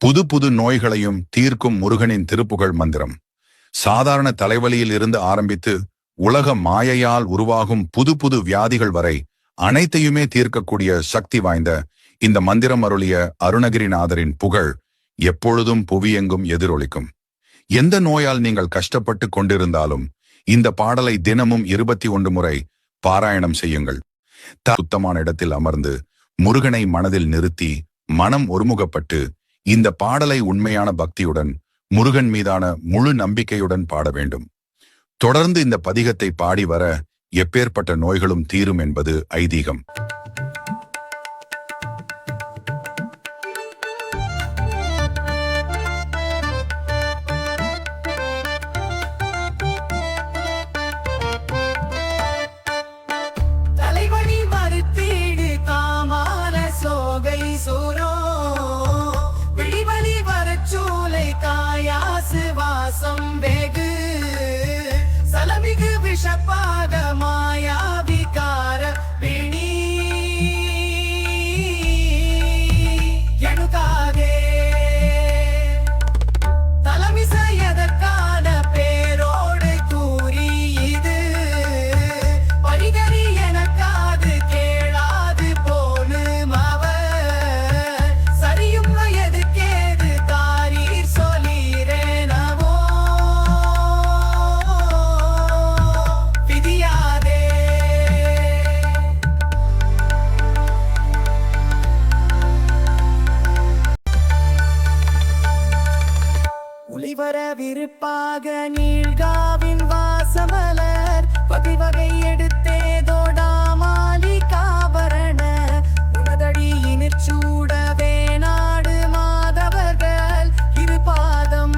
புது புது நோய்களையும் தீர்க்கும் முருகனின் திருப்புகழ் மந்திரம். சாதாரண தலைவலியில் இருந்து ஆரம்பித்து உலக மாயையால் உருவாகும் புது புது வியாதிகள் வரை அனைத்தையுமே தீர்க்கக்கூடிய சக்தி வாய்ந்த இந்த மந்திரம் அருளிய அருணகிரிநாதரின் புகழ் எப்பொழுதும் புவியெங்கும் எதிரொலிக்கும். எந்த நோயால் நீங்கள் கஷ்டப்பட்டு கொண்டிருந்தாலும் இந்த பாடலை தினமும் 21 முறை பாராயணம் செய்யுங்கள். சுத்தமான இடத்தில் அமர்ந்து முருகனை மனதில் நிறுத்தி மனம் ஒருமுகப்பட்டு இந்த பாடலை உண்மையான பக்தியுடன் முருகன் மீதான முழு நம்பிக்கையுடன் பாட வேண்டும். தொடர்ந்து இந்த பதிகத்தை பாடி வர எப்பேற்பட்ட நோய்களும் தீரும் என்பது ஐதீகம். விஷப்பாக மாயாவிகார பிணி எடுக்காதே தலைமிசையதற்கான பேரோடு கூறி இது பரிகரி எனக்காது கேளாது போலும் அவர் சரியும் வயதுக்கேது தாரீர் சொல்லிரேனவோ விருப்பாக நீழ்காவின் வாசமலர் வகை வகை எடுத்தேதோடாமாலி காவரண உனதடியினிற் சூடவே நாடு மாதவர்கள் இருபாதம்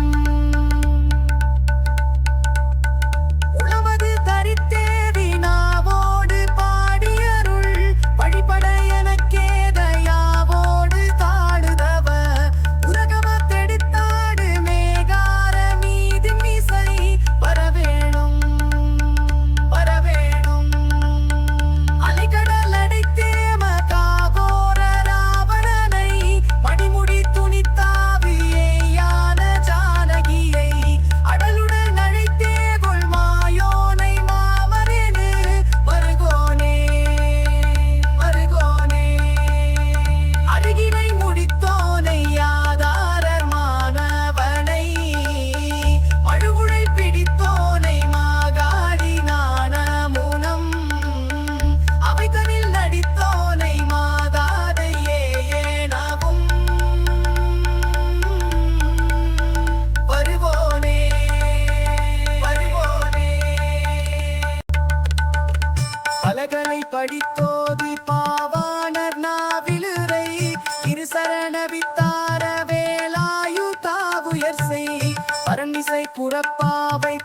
உளவது தரித்தேவி நாவோடு பாடியருள் வழிபட எனக்கேதையாவோடு தாடுதவ உலகம தெடித்தாடு வரவேணும் வரவேணும் அலைகடல் அடைத்தேம காகோர ராவணனை மணிமுடி துணித்தாவியான ஜானகியை அடலுடன் அழைத்தேகொள் மாயோனை மாமரேனு வருகோனே வருகோனே அருகினை முடித்தோனை ஆதாரர் மாணவனை அழுகுழை பிடித்தோனை மாகாடி நாணமுனம் அவைதனில் நடித்தோனை மாதாதையே ஏனவும் வருவோனே வருவோனே பலகளை படித்தோதி பாவாணர் நாவிலுரை இருசரண வித்தார வேலாயு தாவுயர் செய் பரண்டிசை புறப்பாவை